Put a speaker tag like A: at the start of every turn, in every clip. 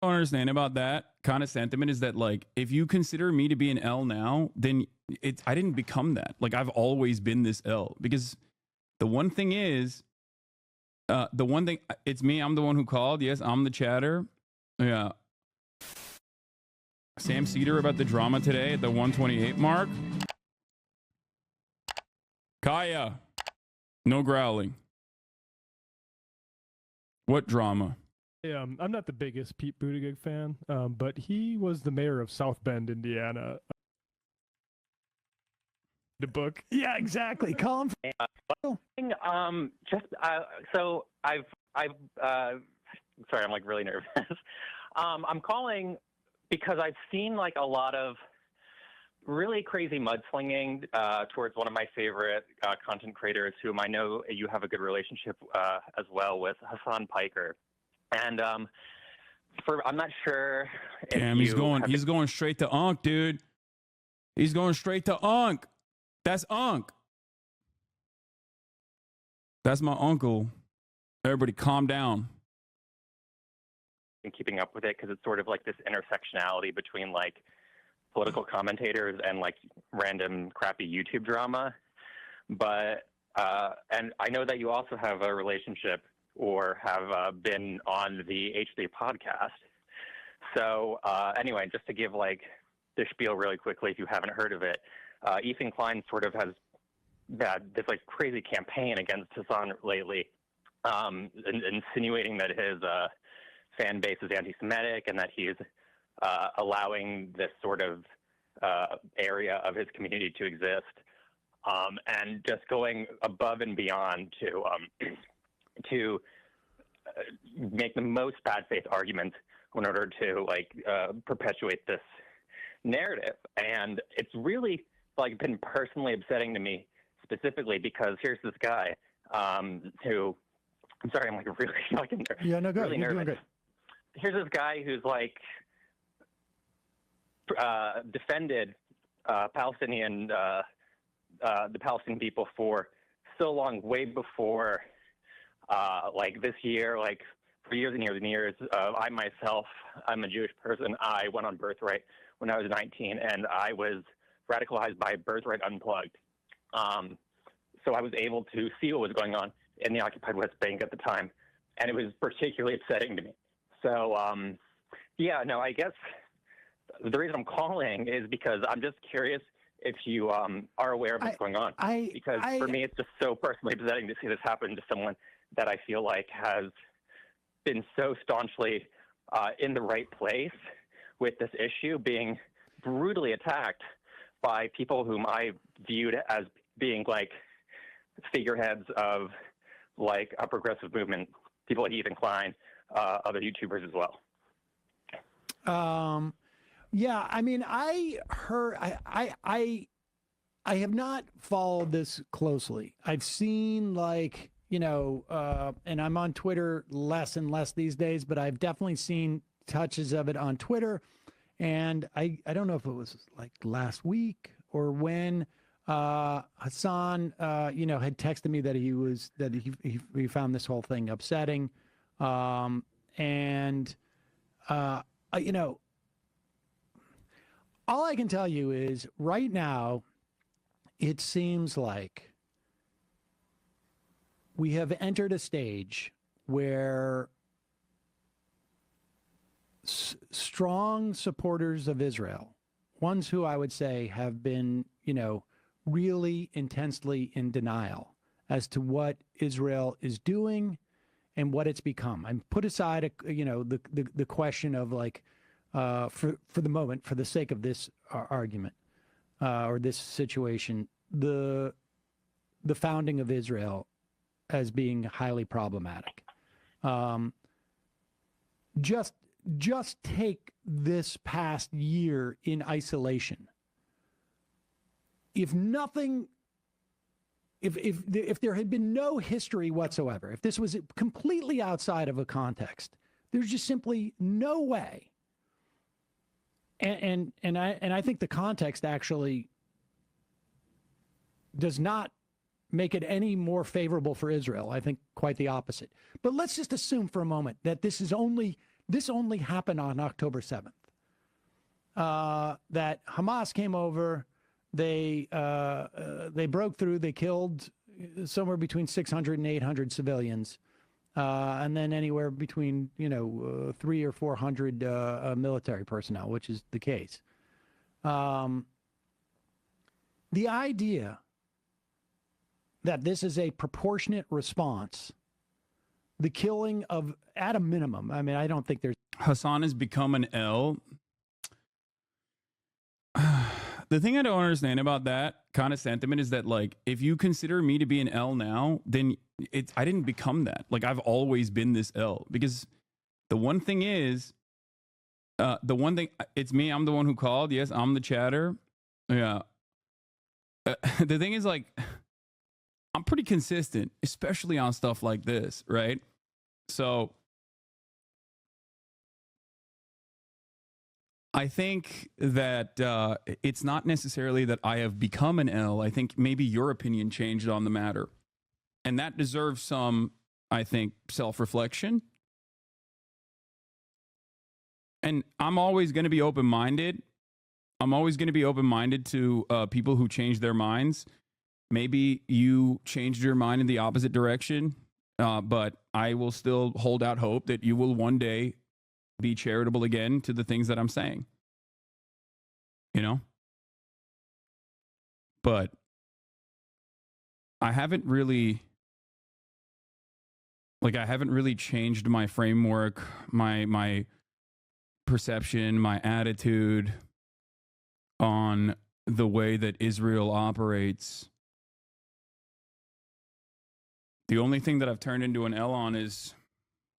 A: don't understand about that kind of sentiment is that, like, if you consider me to be an L now, then I didn't become that. Like, I've always been this L, because the one thing is, it's me. I'm the one who called. Yes, I'm the chatter. Yeah. Sam Cedar about the drama today at the 128 mark. Kaya, no growling. What drama?
B: Yeah, I'm not the biggest Pete Buttigieg fan, but he was the mayor of South Bend, Indiana. The book. Yeah, exactly. Call him.
C: So I've sorry, I'm like really nervous. I'm calling because I've seen like a lot of really crazy mudslinging towards one of my favorite content creators, whom I know you have a good relationship as well with, Hasan Piker. And I'm not sure.
A: Damn, he's going straight to Unk, dude. He's going straight to Unk. That's Unk. That's my uncle. Everybody calm down.
C: And keeping up with it, because it's sort of like this intersectionality between like political commentators and like random crappy YouTube drama. But and I know that you also have a relationship or have been on the H3 podcast. So anyway, just to give like the spiel really quickly, if you haven't heard of it, Ethan Klein sort of has had this like crazy campaign against Hasan lately, insinuating that his fan base is anti-Semitic and that he's allowing this sort of area of his community to exist, and just going above and beyond to make the most bad faith arguments in order to like perpetuate this narrative. And it's really like been personally upsetting to me, specifically because here's this guy who, I'm sorry, I'm like really fucking really nervous. Here's this guy who's like defended the Palestinian people for so long, way before like this year, like for years and years and years. I myself, I'm a Jewish person. I went on Birthright when I was 19, and I was radicalized by Birthright Unplugged. So I was able to see what was going on in the occupied West Bank at the time, and it was particularly upsetting to me. So, yeah, no, I guess the reason I'm calling is because I'm just curious if you are aware of what's going on. Because for me, it's just so personally upsetting to see this happen to someone that I feel like has been so staunchly in the right place with this issue, being brutally attacked by people whom I viewed as being like figureheads of like a progressive movement, people like Ethan Klein, other YouTubers as well.
D: Yeah, I mean, I have not followed this closely. I've seen like, you know, and I'm on Twitter less and less these days, but I've definitely seen touches of it on Twitter. And I don't know if it was like last week or when Hasan, you know, had texted me that he found this whole thing upsetting. You know, all I can tell you is right now, it seems like we have entered a stage where strong supporters of Israel, ones who I would say have been, you know, really intensely in denial as to what Israel is doing and what it's become. And put aside, you know, the question of like, for the moment, for the sake of this argument or this situation, the founding of Israel as being highly problematic. Just take this past year in isolation. If nothing, if there had been no history whatsoever, if this was completely outside of a context, there's just simply no way. And I think the context actually does not make it any more favorable for Israel. I think quite the opposite. But let's just assume for a moment that this is only this only happened on October 7th. That Hamas came over, they broke through, they killed somewhere between 600 and 800 civilians, and then anywhere between 300 or 400 military personnel, which is the case. The idea that this is a proportionate response, the killing of, at a minimum, I mean, I don't think there's...
A: Hasan has become an L. The thing I don't understand about that kind of sentiment is that, like, if you consider me to be an L now, then I didn't become that. Like, I've always been this L. Because the one thing is, it's me, I'm the one who called. Yes, I'm the chatter. Yeah. The thing is, like, I'm pretty consistent, especially on stuff like this, right? So I think that it's not necessarily that I have become an L. I think maybe your opinion changed on the matter. And that deserves some, I think, self-reflection. And I'm always going to be open-minded. I'm always going to be open-minded to people who change their minds. Maybe you changed your mind in the opposite direction, but I will still hold out hope that you will one day be charitable again to the things that I'm saying. You know? But I haven't really changed my framework, my perception, my attitude on the way that Israel operates. The only thing that I've turned into an L on is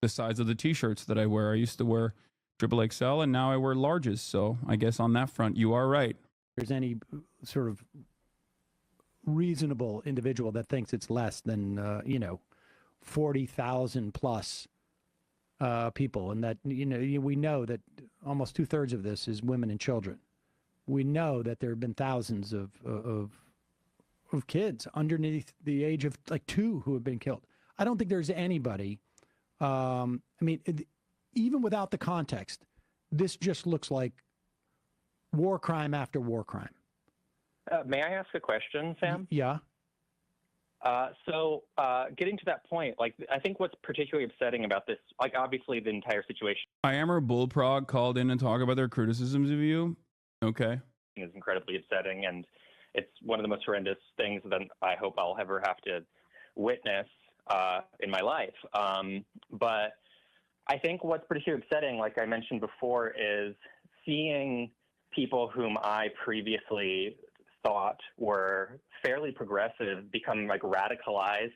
A: the size of the t-shirts that I wear. I used to wear XXL and now I wear larges. So I guess on that front, you are right.
D: There's any sort of reasonable individual that thinks it's less than, 40,000 plus people. And that, we know that almost 2/3 of this is women and children. We know that there have been thousands of kids underneath the age of like 2 who have been killed. I don't think there's anybody. Even without the context, this just looks like war crime after war crime.
C: May I ask a question, Sam?
D: Yeah.
C: So getting to that point, like, I think what's particularly upsetting about this, like, obviously the entire situation.
A: Iammer Bullprog called in and talked about their criticisms of you. Okay.
C: Is incredibly upsetting, and it's one of the most horrendous things that I hope I'll ever have to witness in my life. But I think what's particularly upsetting, like I mentioned before, is seeing people whom I previously thought were fairly progressive become like radicalized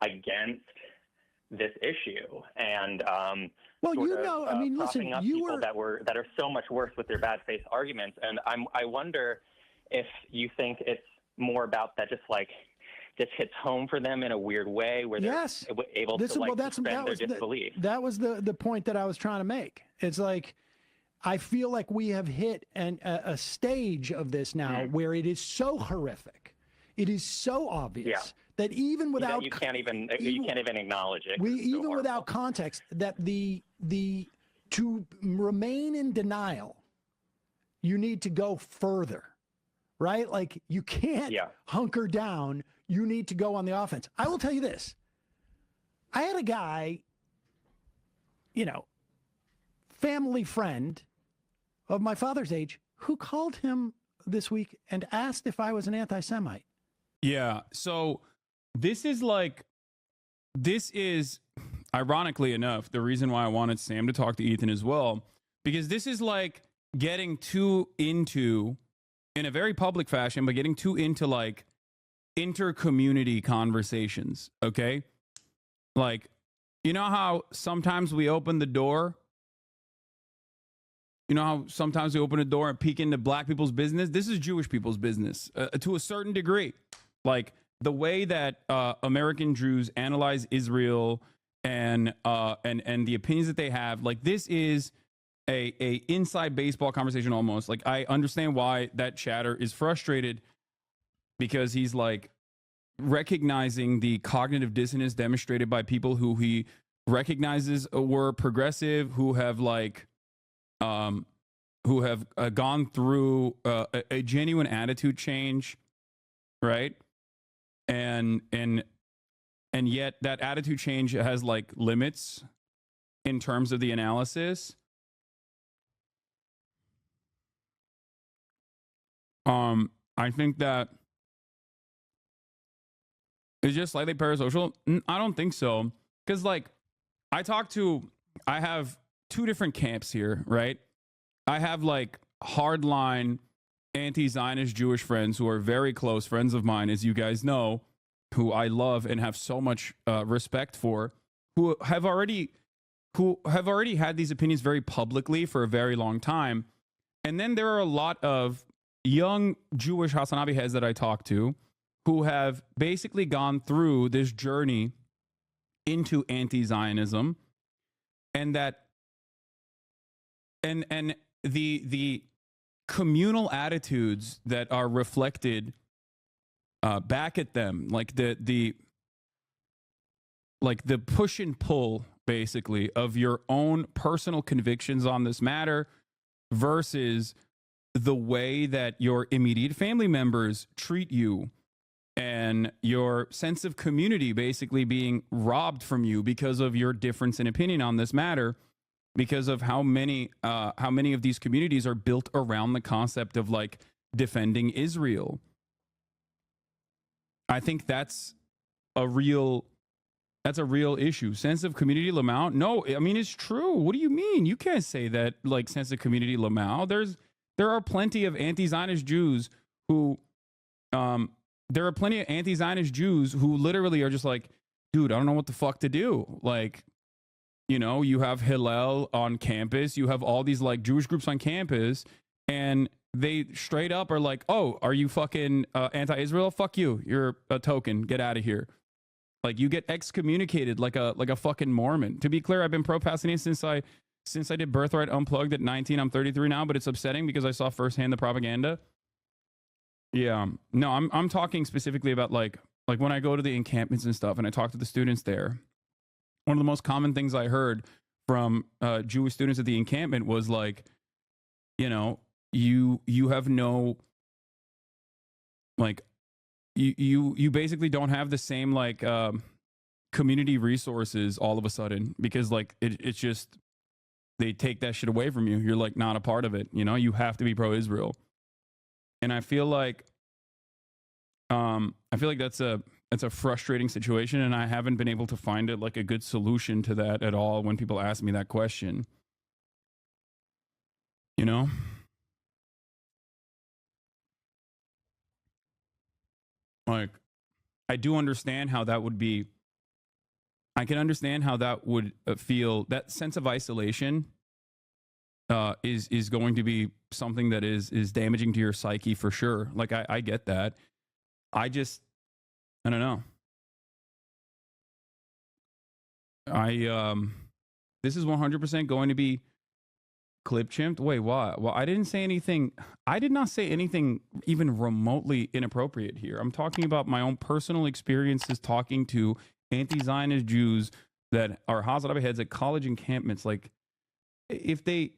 C: against this issue. And
D: well, listen, you
C: were that are so much worse with their bad faith arguments. And I wonder if you think it's more about that, just hits home for them in a weird way, where they're able to suspend their disbelief.
D: That was the point that I was trying to make. It's like, I feel like we have hit a stage of this now where it is so horrific, it is so obvious that even without
C: you can't even acknowledge it.
D: Even without context, that to remain in denial, you need to go further, right? Like, you can't hunker down. You need to go on the offense. I will tell you this. I had a guy, family friend of my father's age, who called him this week and asked if I was an anti-Semite.
A: Yeah. So this is ironically enough, the reason why I wanted Sam to talk to Ethan as well, because this is like getting too into, in a very public fashion, but getting too into like inter-community conversations. Okay. Like, you know how sometimes we open the door? You know how sometimes we open a door and peek into black people's business? This is Jewish people's business to a certain degree. Like, the way that American Jews analyze Israel and the opinions that they have, like, this is a inside baseball conversation almost. Like, I understand why that chatter is frustrated, because he's like recognizing the cognitive dissonance demonstrated by people who recognizes we're progressive, who have like who have gone through a genuine attitude change, right? And yet that attitude change has like limits in terms of the analysis. I think that it's just slightly parasocial. I don't think so, because like I have two different camps here, right? I have like hardline anti-Zionist Jewish friends who are very close friends of mine, as you guys know, who I love and have so much respect for, who have already had these opinions very publicly for a very long time. And then there are a lot of young Jewish HasanAbi heads that I talk to who have basically gone through this journey into anti-Zionism, and that and the communal attitudes that are reflected back at them, like the push and pull basically of your own personal convictions on this matter versus the way that your immediate family members treat you, and your sense of community basically being robbed from you because of your difference in opinion on this matter, because of how many of these communities are built around the concept of like defending Israel. I think that's a real issue. Sense of community, Lamau? No, I mean, it's true. What do you mean? You can't say that like sense of community, Lamau. There are plenty of anti-Zionist Jews who literally are just like, dude, I don't know what the fuck to do. Like, you know, you have Hillel on campus, you have all these like Jewish groups on campus, and they straight up are like, oh, are you fucking anti-Israel? Fuck you. You're a token. Get out of here. Like, you get excommunicated like a fucking Mormon. To be clear, I've been pro-Palestinian since I did Birthright Unplugged at 19. I'm 33 now, but it's upsetting because I saw firsthand the propaganda. Yeah. No, I'm talking specifically about like when I go to the encampments and stuff and I talk to the students there. One of the most common things I heard from Jewish students at the encampment was like, you know, you have no, like, you basically don't have the same like community resources all of a sudden, because like it's just, they take that shit away from you. You're like not a part of it. You know, you have to be pro-Israel. And I feel like that's a frustrating situation, and I haven't been able to find it like a good solution to that at all when people ask me that question. You know? Like, I do understand how that would be. I can understand how that would feel. That sense of isolation is going to be something that is damaging to your psyche for sure. Like, I get that. I don't know. This is 100% going to be clip chimped. Wait, what? Well, I didn't say anything. I did not say anything even remotely inappropriate here. I'm talking about my own personal experiences talking to anti-Zionist Jews that are HasanAbi heads at college encampments. Like, if they